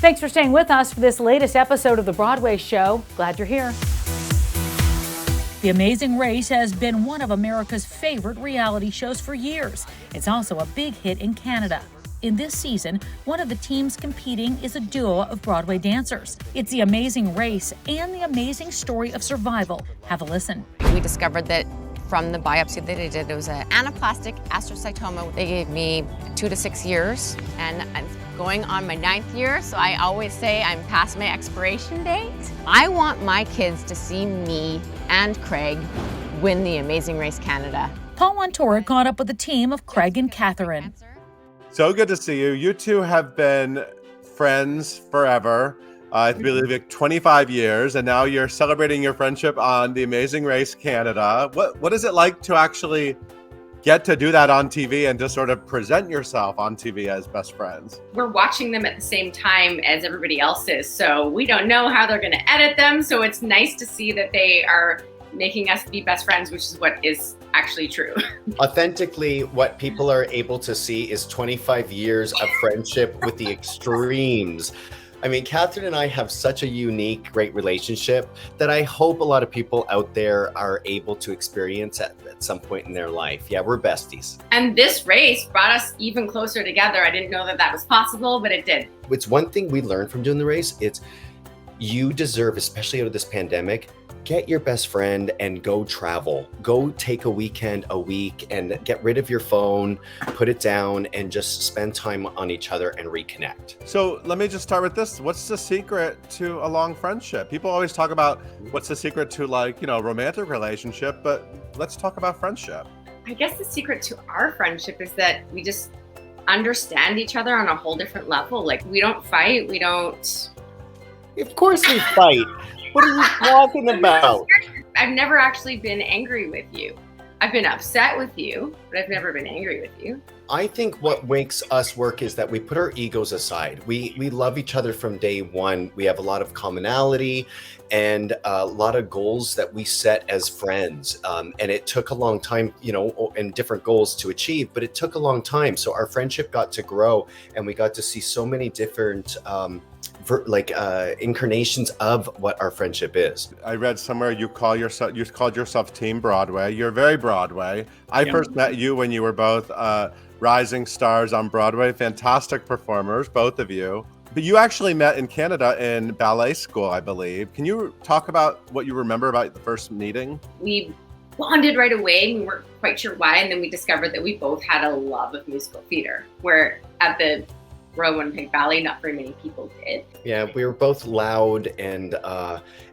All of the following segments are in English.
Thanks for staying with us for this latest episode of The Broadway Show. Glad you're here. The Amazing Race has been one of America's favorite reality shows for years. It's also a big hit in Canada. In this season, one of the teams competing is a duo of Broadway dancers. It's The Amazing Race and the amazing story of survival. Have a listen. We discovered that from the biopsy that they did, it was an anaplastic astrocytoma. They gave me 2 to 6 years, and I'm going on my 9th year, so I always say I'm past my expiration date. I want my kids to see me and Craig win the Amazing Race Canada. Paul Wontorek caught up with the team of Craig and Catherine. So good to see you. You two have been friends forever. I believe it 25 years, and now you're celebrating your friendship on The Amazing Race Canada. What is it like to actually get to do that on TV and to sort of present yourself on TV as best friends? We're watching them at the same time as everybody else is, so we don't know how they're going to edit them. So it's nice to see that they are making us be best friends, which is what is actually true. Authentically, what people are able to see is 25 years of friendship with the extremes. I mean, Catherine and I have such a unique, great relationship that I hope a lot of people out there are able to experience at some point in their life. Yeah, we're besties. And this race brought us even closer together. I didn't know that that was possible, but it did. It's one thing we learned from doing the race. It's you deserve, especially out of this pandemic, get your best friend and go travel. Go take a weekend, a week, and get rid of your phone, put it down, and just spend time on each other and reconnect. So let me just start with this. What's the secret to a long friendship? People always talk about what's the secret to, like, you know, romantic relationship, but let's talk about friendship. I guess the secret to our friendship is that we just understand each other on a whole different level. Like, we don't fight, we don't... Of course we fight. What are you talking about? I've never actually been angry with you. I've been upset with you, but I've never been angry with you. I think what makes us work is that we put our egos aside. We love each other from day one. We have a lot of commonality and a lot of goals that we set as friends. And it took a long time, you know, and different goals to achieve, but it took a long time. So our friendship got to grow and we got to see so many different incarnations of what our friendship is. I read somewhere you called yourself Team Broadway. You're very Broadway. I first met you when you were both rising stars on Broadway, fantastic performers, both of you. But you actually met in Canada in ballet school, I believe. Can you talk about what you remember about the first meeting? We bonded right away. We weren't quite sure why, and then we discovered that we both had a love of musical theater, where at the Royal Winnipeg Ballet, not very many people did. Yeah, we were both loud, and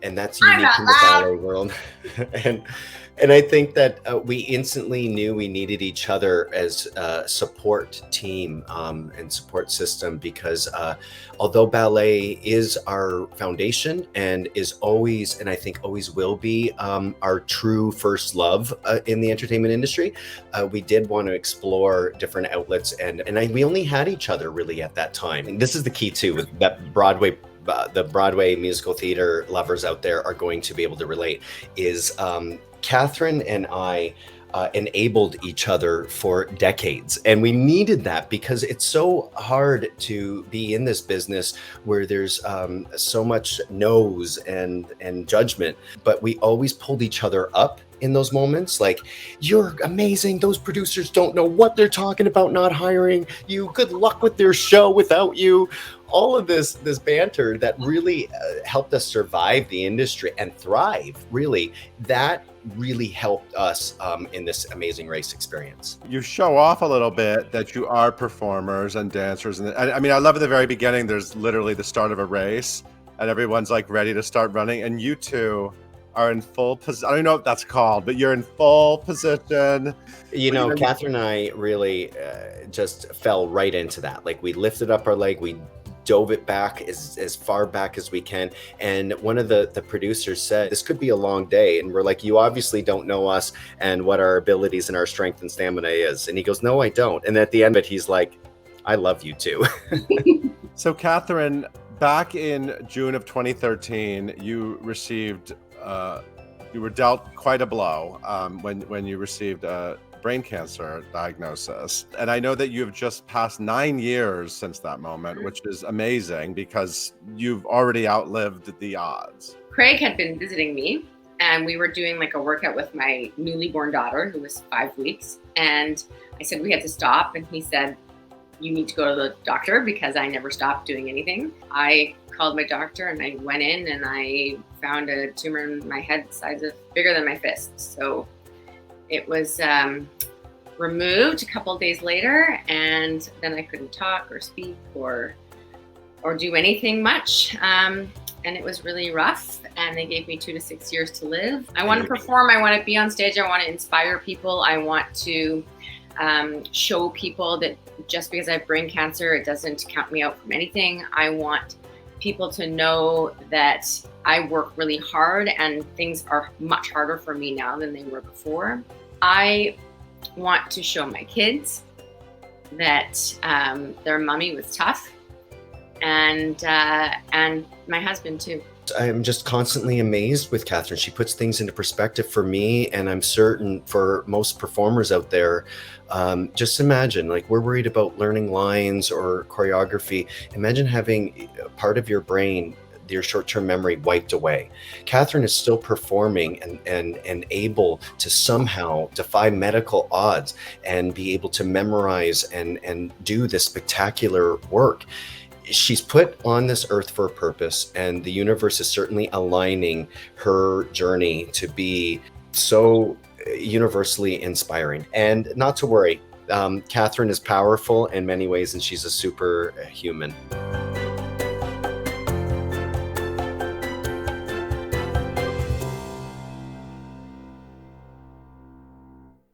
that's unique in the ballet world. And I think that we instantly knew we needed each other as a support team and support system, because although ballet is our foundation and is always, and I think always will be, our true first love in the entertainment industry, we did want to explore different outlets, and we only had each other really at that time. And this is the key too, with that Broadway. The Broadway musical theater lovers out there are going to be able to relate, is Catherine and I enabled each other for decades. And we needed that because it's so hard to be in this business where there's so much no's and judgment, but we always pulled each other up in those moments. Like, you're amazing. Those producers don't know what they're talking about not hiring you. Good luck with their show without you. All of this banter that really helped us survive the industry and thrive, really, that really helped us in this Amazing Race experience. You show off a little bit that you are performers and dancers. And I mean, I love at the very beginning, there's literally the start of a race and everyone's like ready to start running. And you two are in full position. I don't know what that's called, but you're in full position. You know, Catherine and I really just fell right into that. Like, we lifted up our leg, we dove it back as far back as we can. And one of the producers said, this could be a long day. And we're like, you obviously don't know us and what our abilities and our strength and stamina is. And he goes, no, I don't. And at the end of it, he's like, I love you too. So Catherine, back in June of 2013, you received, you were dealt quite a blow when you received brain cancer diagnosis. And I know that you've just passed 9 years since that moment, which is amazing because you've already outlived the odds. Craig had been visiting me, and we were doing like a workout with my newly born daughter, who was 5 weeks. And I said we had to stop, and he said, you need to go to the doctor, because I never stopped doing anything. I called my doctor and I went in and I found a tumor in my head bigger than my fist. So it was removed a couple of days later, and then I couldn't talk or speak or do anything much. And it was really rough, and they gave me 2 to 6 years to live. I want to perform, I want to be on stage, I want to inspire people, I want to show people that just because I have brain cancer, it doesn't count me out from anything. I want people to know that I work really hard, and things are much harder for me now than they were before. I want to show my kids that their mommy was tough, and my husband too. I'm just constantly amazed with Catherine. She puts things into perspective for me, and I'm certain for most performers out there. Just imagine, like, we're worried about learning lines or choreography. Imagine having part of your brain, your short-term memory, wiped away. Catherine is still performing and able to somehow defy medical odds and be able to memorize and do this spectacular work. She's put on this earth for a purpose, and the universe is certainly aligning her journey to be so universally inspiring. And not to worry, Catherine is powerful in many ways, and she's a superhuman.